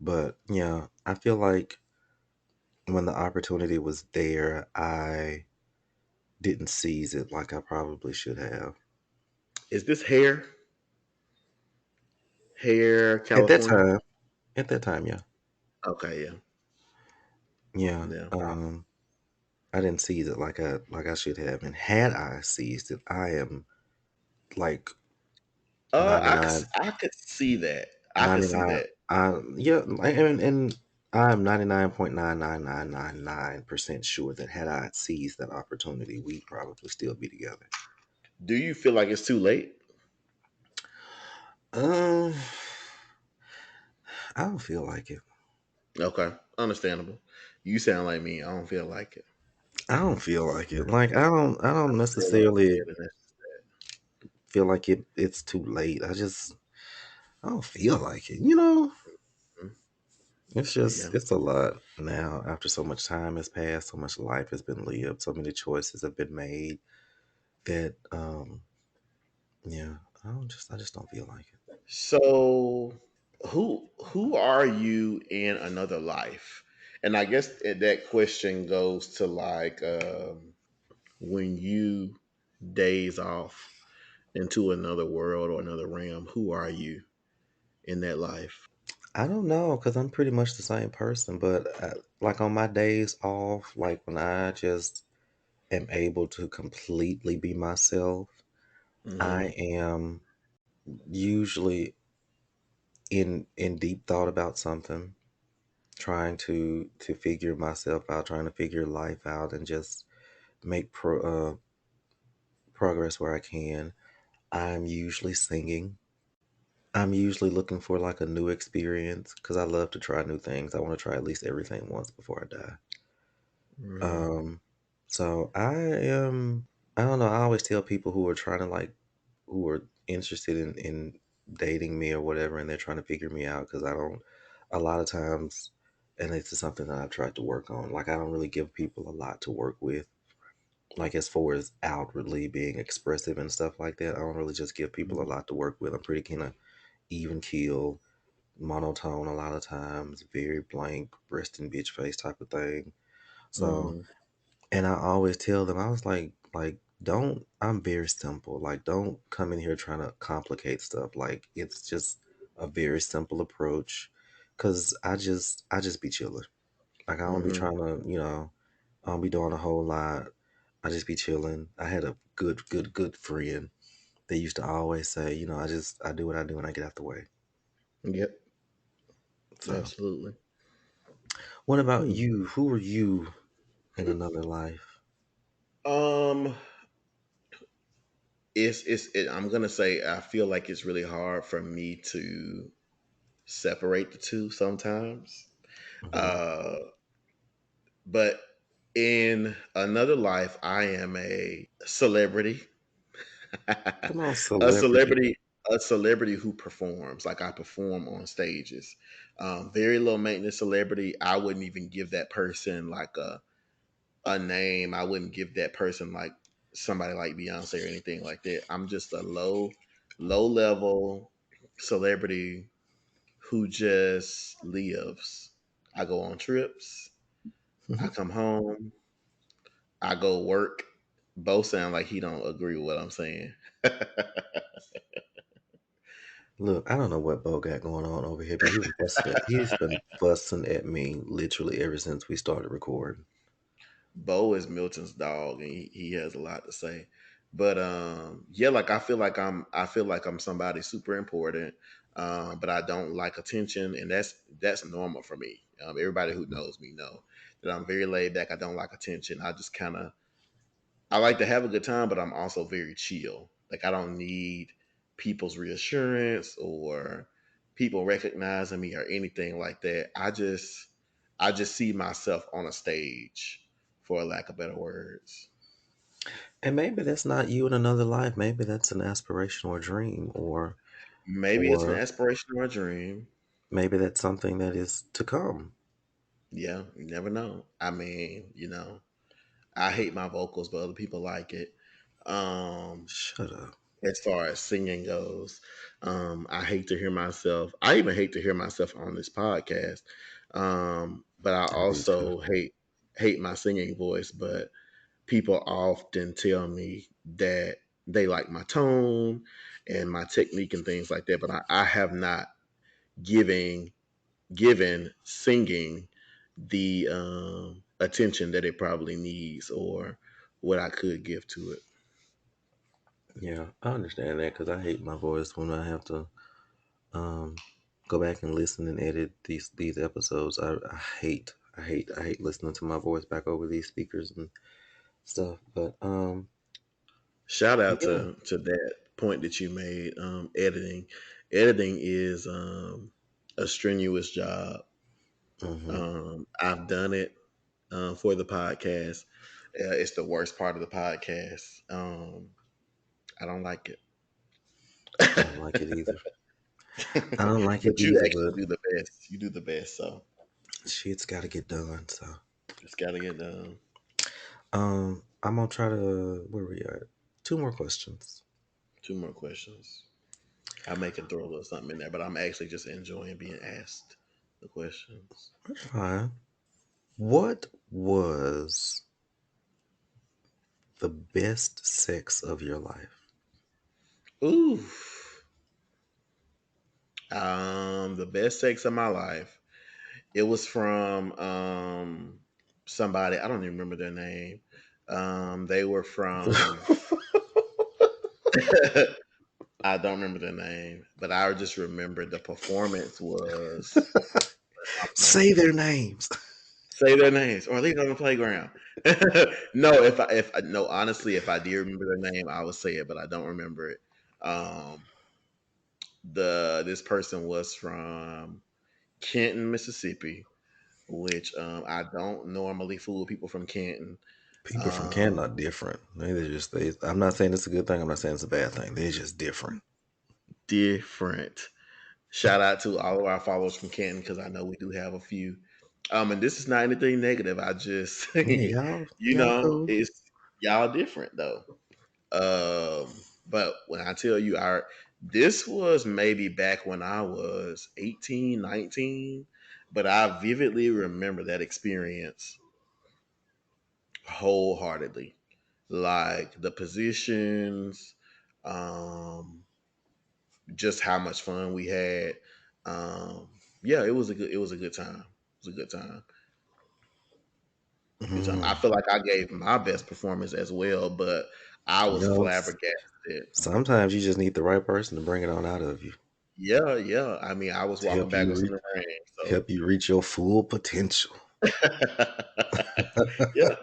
Speaker 1: But yeah, I feel like when the opportunity was there, I didn't seize it like I probably should have.
Speaker 2: Is this hair
Speaker 1: At that
Speaker 2: California?
Speaker 1: time, at that time, yeah,
Speaker 2: Okay, yeah,
Speaker 1: yeah.
Speaker 2: yeah.
Speaker 1: I didn't seize it like I should have, and had I seized it, I am like ninety nine
Speaker 2: I could see that. I could
Speaker 1: ninety
Speaker 2: see
Speaker 1: nine.
Speaker 2: that.
Speaker 1: Yeah, and I'm 99.99999% sure that had I seized that opportunity, we'd probably still be together.
Speaker 2: Do you feel like it's too late?
Speaker 1: Um, I don't feel like it.
Speaker 2: Okay, understandable. You sound like me. I don't feel like it.
Speaker 1: I don't feel like it. Like I don't
Speaker 2: Feel like
Speaker 1: necessarily
Speaker 2: it, and that's
Speaker 1: feel like it's too late. I don't feel like it. You know,
Speaker 2: mm, yeah.
Speaker 1: it's a lot now after so much time has passed, so much life has been lived, so many choices have been made that Yeah, I just don't feel like it.
Speaker 2: So who are you in another life? And I guess that question goes to like when you days off into another world or another realm, who are you in that life?
Speaker 1: I don't know because I'm pretty much the same person, but like on my days off, like when I just am able to completely be myself,
Speaker 2: Hmm.
Speaker 1: I am usually in deep thought about something, trying to figure myself out, trying to figure life out, and just make progress where I can. I'm usually singing. I'm usually looking for like a new experience because I love to try new things. I want to try at least everything once before I die.
Speaker 2: Right.
Speaker 1: Um, so I am. I don't know. I always tell people who are trying to like who are interested in dating me or whatever, and they're trying to figure me out because I don't. A lot of times, and it's just something that I've tried to work on. Like I don't really give people a lot to work with. Like as far as outwardly being expressive and stuff like that, I don't really just give people a lot to work with. I'm pretty kind of even keel, monotone a lot of times, very blank, breast and bitch face type of thing. So,
Speaker 2: Mm-hmm.
Speaker 1: and I always tell them, I was like, don't, I'm very simple. Like, don't come in here trying to complicate stuff. Like, it's just a very simple approach. Cause I just be chilling. Like, I don't be
Speaker 2: Hmm.
Speaker 1: trying to, I don't be doing a whole lot. I just be chilling. I had a good friend. They used to always say, I do what I do and I get out the way.
Speaker 2: Yep.
Speaker 1: So,
Speaker 2: Absolutely.
Speaker 1: what about
Speaker 2: Hmm.
Speaker 1: you? Who are you in another life?
Speaker 2: Um, I'm gonna say I feel like it's really hard for me to separate the two sometimes.
Speaker 1: Hmm.
Speaker 2: Uh, but in another life, I am a celebrity,
Speaker 1: Come on,
Speaker 2: a
Speaker 1: celebrity.
Speaker 2: celebrity, a celebrity who performs. Like I perform on stages. Very low maintenance celebrity. I wouldn't even give that person like a name. I wouldn't give that person like somebody like Beyonce or anything like that. I'm just a low level celebrity who just lives. I go on trips. I come home. I go work. Both sound like he don't agree with what I'm saying.
Speaker 1: Look, I don't know what Bo got going on over here, but he's been fussing at me literally ever since we started recording.
Speaker 2: Bo is Milton's dog, and he has a lot to say. But yeah, like I feel like I'm somebody super important, but I don't like attention, and that's normal for me. Everybody who knows me know that I'm very laid back. I don't like attention. I just kind of I like to have a good time, but I'm also very chill. Like I don't need people's reassurance or people recognizing me or anything like that. I just see myself on a stage, for lack of better words.
Speaker 1: And maybe that's not you in another life. Maybe that's an aspiration or dream,
Speaker 2: Maybe it's an
Speaker 1: or
Speaker 2: aspiration or a dream.
Speaker 1: maybe that's something that is to come.
Speaker 2: Yeah, you never know. I mean, I hate my vocals, but other people like it. Um,
Speaker 1: Shut up.
Speaker 2: as far as singing goes. I hate to hear myself. I even hate to hear myself on this podcast. But I
Speaker 1: I do too.
Speaker 2: also hate my singing voice. But people often tell me that they like my tone and my technique and things like that. But I have not giving given singing the attention that it probably needs or what I could give to it.
Speaker 1: Yeah, I understand that because I hate my voice when I have to um go back and listen and edit these episodes. I hate listening to my voice back over these speakers and stuff. But
Speaker 2: Shout out
Speaker 1: yeah.
Speaker 2: to that point that you made. Editing is a strenuous job.
Speaker 1: Hmm.
Speaker 2: I've done it for the podcast. It's the worst part of the podcast. I don't like
Speaker 1: I don't like it
Speaker 2: it,
Speaker 1: either. I don't like it
Speaker 2: but you
Speaker 1: either,
Speaker 2: actually
Speaker 1: but
Speaker 2: do the best. You do the best, so
Speaker 1: shit's got to get done. So,
Speaker 2: it's got to get done.
Speaker 1: I'm gonna try to where we at. Two more questions.
Speaker 2: Two more questions. I may can throw a little something in there, but I'm actually just enjoying being asked the questions.
Speaker 1: That's fine. What was the best sex of your life?
Speaker 2: Ooh, the best sex of my life. It was from somebody I don't even remember their name. They were from I don't remember their name, but I just remember the performance was
Speaker 1: Say their names.
Speaker 2: say their names or leave it on the playground. No, if I no honestly, if I did remember their name, I would say it, but I don't remember it. Um, the this person was from Kenton, Mississippi, which I don't normally fool people from Canton.
Speaker 1: People from Canada
Speaker 2: Um,
Speaker 1: are different. I'm not saying it's a good thing. I'm not saying it's a bad thing. They're just different.
Speaker 2: different. Shout out to all of our followers from Canton because I know we do have a few. And this is not anything negative. I just,
Speaker 1: Yeah, y'all cool.
Speaker 2: it's y'all different though. But when I tell you, our this was maybe back when I was 18, 19, but I vividly remember that experience wholeheartedly. Like the positions, um, just how much fun we had. Yeah, it was a good time. It was a good time. Good time. I
Speaker 1: Mm,
Speaker 2: feel like I gave my best performance as well, but I
Speaker 1: you
Speaker 2: was
Speaker 1: know,
Speaker 2: flabbergasted.
Speaker 1: sometimes you just need the right person to bring it on out of you
Speaker 2: Yeah, yeah. I mean, I was
Speaker 1: to
Speaker 2: walking backwards in the rain, so
Speaker 1: help you reach your full potential.
Speaker 2: yeah,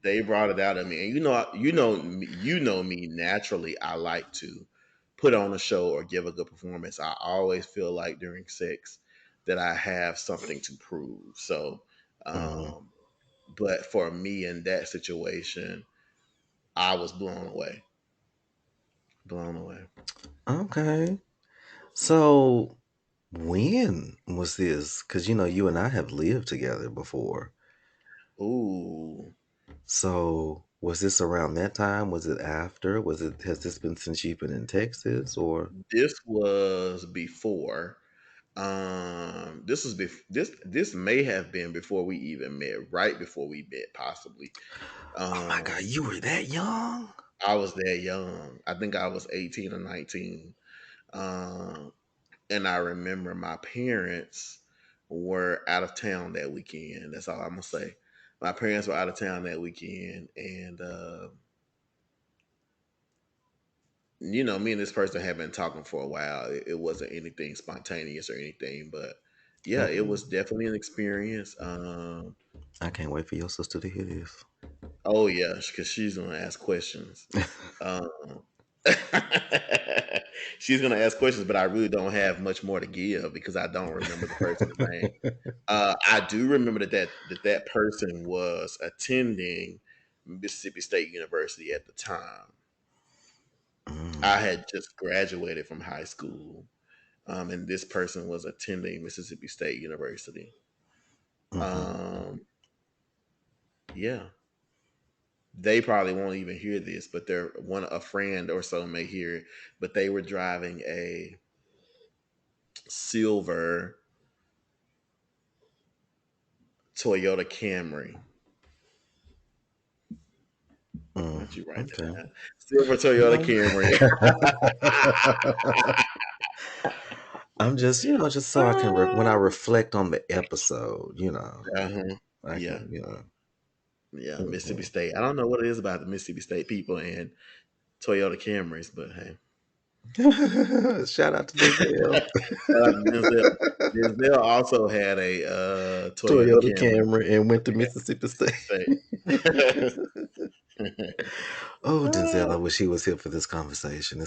Speaker 2: they brought it out of me, and you know me naturally. I like to put on a show or give a good performance. I always feel like during sex that I have something to prove. So,
Speaker 1: Mhm.
Speaker 2: um, but for me in that situation, I was blown away, blown away.
Speaker 1: Okay. So when was this? Because you and I have lived together before.
Speaker 2: Ooh,
Speaker 1: So was this around that time? Was it after? Has this been since you've been in Texas or?
Speaker 2: this was before. This may have been before we even met, right before we met, possibly.
Speaker 1: Oh my God,
Speaker 2: Um,
Speaker 1: you were that young?
Speaker 2: I was that young. I think I was 18 or 19. Um, and I remember my parents were out of town that weekend. That's all I'm gonna say. My parents were out of town that weekend, and me and this person had been talking for a while. It wasn't anything spontaneous or anything, but yeah, it
Speaker 1: Mm-mm.
Speaker 2: was definitely an experience.
Speaker 1: I can't wait for your sister to hear this.
Speaker 2: Oh yeah, because she's gonna ask questions. Um, she's gonna ask questions, but I really don't have much more to give because I don't remember the person's name. I do remember that person was attending Mississippi State University at the time. I
Speaker 1: Mm,
Speaker 2: had just graduated from high school, and this person was attending Mississippi State University.
Speaker 1: mhm.
Speaker 2: Um, yeah, they probably won't even hear this, but a friend or so may hear it. But they were driving a silver Toyota Camry.
Speaker 1: Mm,
Speaker 2: Why'd you write
Speaker 1: okay.
Speaker 2: that down? Silver Toyota
Speaker 1: No.
Speaker 2: Camry.
Speaker 1: I'm just so I can when I reflect on the episode,
Speaker 2: Uh-huh.
Speaker 1: I
Speaker 2: Yeah,
Speaker 1: can.
Speaker 2: yeah, Mississippi
Speaker 1: Mhm.
Speaker 2: State. I don't know what it is about the Mississippi State people and Toyota Camrys, but hey.
Speaker 1: Shout out to Denzel.
Speaker 2: Shout out to Denzel. Denzel also had a Toyota
Speaker 1: Toyota
Speaker 2: Camry
Speaker 1: Camry and went to
Speaker 2: at
Speaker 1: Mississippi State.
Speaker 2: Mississippi State.
Speaker 1: Oh, Denzel,
Speaker 2: Uh,
Speaker 1: I wish he was here for this conversation.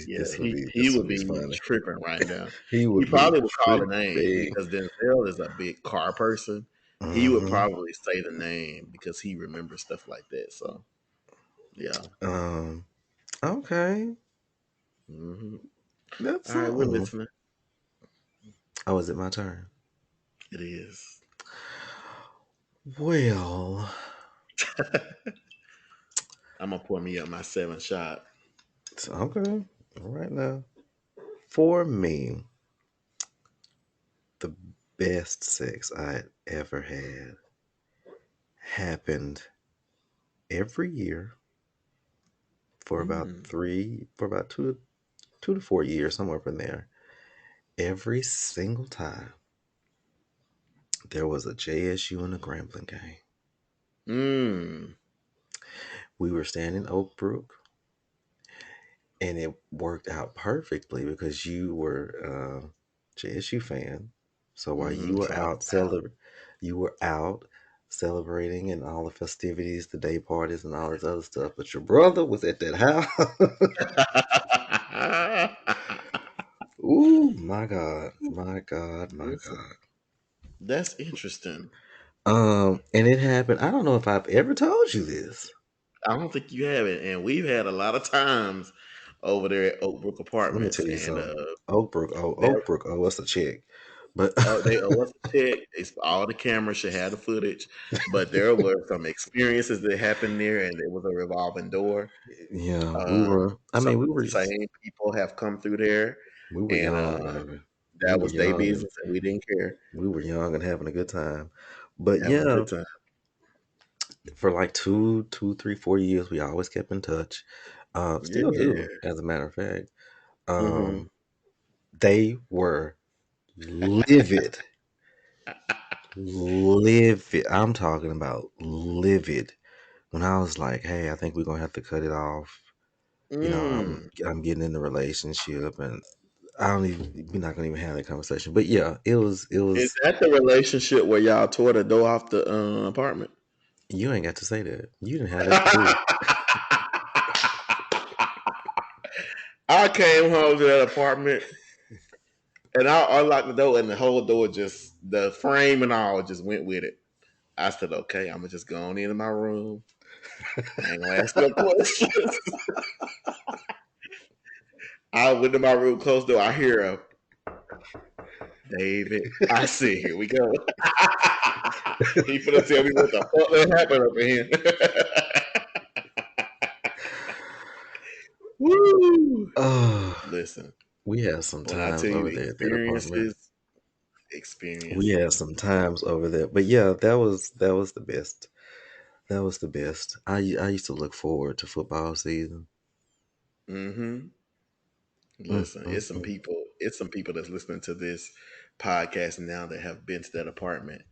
Speaker 2: yeah, he
Speaker 1: this would
Speaker 2: would
Speaker 1: be
Speaker 2: be
Speaker 1: funny.
Speaker 2: tripping right now.
Speaker 1: He
Speaker 2: He
Speaker 1: would be
Speaker 2: probably would call the name
Speaker 1: tripping.
Speaker 2: because Denzel is a big car person. He would
Speaker 1: Hmm.
Speaker 2: probably say the name because he remembers stuff like that. So yeah.
Speaker 1: Um, okay.
Speaker 2: Hmm.
Speaker 1: That's
Speaker 2: All right, we're
Speaker 1: something.
Speaker 2: listening.
Speaker 1: Oh, is it my turn?
Speaker 2: It is.
Speaker 1: Well,
Speaker 2: I'm gonna pour me up my seventh shot.
Speaker 1: okay. Right now, for me, the best sex I ever had happened every year for about
Speaker 2: Mm.
Speaker 1: for about 2 to 4 years, somewhere from there. Every single time there was a JSU and a Grambling game.
Speaker 2: Mm.
Speaker 1: We were staying in Oak Brook, and it worked out perfectly because you were a JSU fan. So while
Speaker 2: Mm-hmm. So I was out.
Speaker 1: you were out celebrating and all the festivities, the day parties, and all this other stuff. But your brother was at that house. Ooh, my God, my God, my
Speaker 2: Listen,
Speaker 1: God.
Speaker 2: that's interesting.
Speaker 1: And it happened. I don't know if I've ever told you this.
Speaker 2: I don't think you have it, and we've had a lot of times over there at Oakbrook
Speaker 1: Let me
Speaker 2: Apartments,
Speaker 1: tell you
Speaker 2: and
Speaker 1: something. Oak Brook, us a check. But
Speaker 2: they owe us a check. It's all the cameras should have the footage, but there were some experiences that happened there, and it was a revolving door.
Speaker 1: yeah,
Speaker 2: Some of the same people have come through there,
Speaker 1: we were
Speaker 2: and
Speaker 1: young, baby. We
Speaker 2: that
Speaker 1: were
Speaker 2: was their
Speaker 1: young and
Speaker 2: business, and we didn't care.
Speaker 1: having a good time. But
Speaker 2: Having a
Speaker 1: yeah,
Speaker 2: good time.
Speaker 1: for like 3, 4 years, we always kept in touch. Still
Speaker 2: Yeah.
Speaker 1: do, as a matter of fact.
Speaker 2: Hmm.
Speaker 1: Um, they were livid, livid. I'm talking about livid. When I was like, "Hey, I think we're gonna have to cut it off." You know,
Speaker 2: Mm.
Speaker 1: I'm getting in the relationship, and I don't even. We're not gonna even have that conversation. But yeah, it
Speaker 2: Is
Speaker 1: was.
Speaker 2: that the relationship where y'all tore the door off the apartment?
Speaker 1: You ain't got to say that. You didn't have that to do.
Speaker 2: I came home to that apartment and I unlocked the door and the whole door just the frame and all just went with it. I said, okay, I'm gonna just go on into my room. I ain't gonna ask no questions. I went to my room, closed the door. I hear a David. I see. Here we go. He finna tell me what the fuck that happened up in here. Woo!
Speaker 1: Oh,
Speaker 2: Listen,
Speaker 1: we had some
Speaker 2: when I
Speaker 1: times
Speaker 2: tell you
Speaker 1: over there at that apartment.
Speaker 2: experiences,
Speaker 1: We had
Speaker 2: experiences.
Speaker 1: some times over there, but yeah, that was the best. That was the best. I used to look forward to football season.
Speaker 2: Mm-hmm.
Speaker 1: Mm,
Speaker 2: Listen,
Speaker 1: mm, mm.
Speaker 2: it's some people that's listening to this podcast now that have been to that apartment,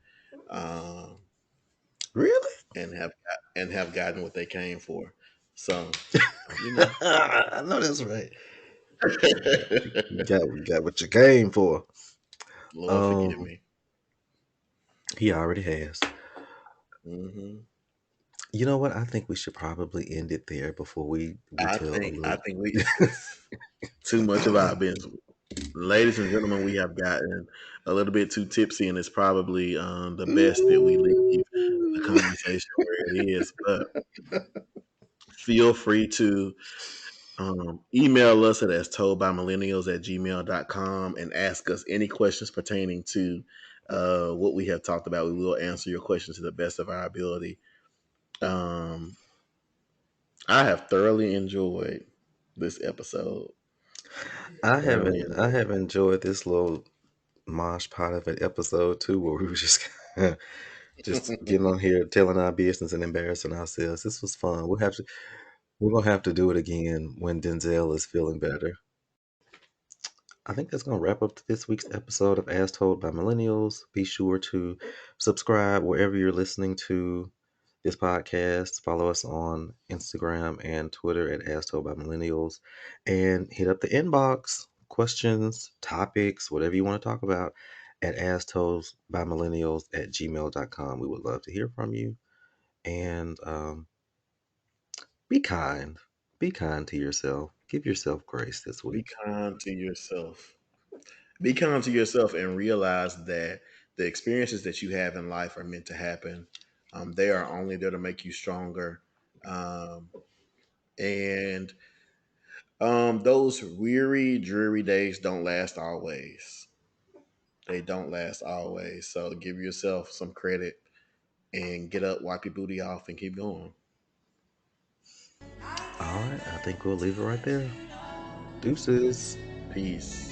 Speaker 2: um,
Speaker 1: Really?
Speaker 2: and have gotten what they came for. So, you know,
Speaker 1: I know that's right. You got what you came for.
Speaker 2: Lord forgive
Speaker 1: Um,
Speaker 2: me.
Speaker 1: he already has.
Speaker 2: Hmm.
Speaker 1: You know what? I think we should probably end it there before we tell a
Speaker 2: I
Speaker 1: little.
Speaker 2: think we it's too much of our business. Ladies and gentlemen, we have gotten a little bit too tipsy, and it's probably the best that we leave the conversation where it is. But feel free to email us at as told by millennials at gmail.com and ask us any questions pertaining to what we have talked about. We will answer your questions to the best of our ability. Um, I have thoroughly enjoyed this episode. Thoroughly
Speaker 1: I
Speaker 2: enjoyed.
Speaker 1: have enjoyed this little mosh pot of an episode too, where we were just just getting on here telling our business and embarrassing ourselves. This was fun. We're gonna have to do it again when Denzel is feeling better. I think that's gonna wrap up this week's episode of As Told by Millennials. Be sure to subscribe wherever you're listening to this podcast. Follow us on Instagram and Twitter at As Told by Millennials, and hit up the inbox. Questions, topics, whatever you want to talk about at As Told by Millennials at gmail.com. We would love to hear from you. And be kind. Be kind to yourself. Give yourself grace this
Speaker 2: Be
Speaker 1: week.
Speaker 2: kind to yourself. Be kind to yourself and realize that the experiences that you have in life are meant to happen. They are only there to make you stronger. Um, and those weary, dreary days don't last always. They don't last always. So give yourself some credit and get up, wipe your booty off, and keep going.
Speaker 1: All right, I think we'll leave it right there. Deuces.
Speaker 2: Peace.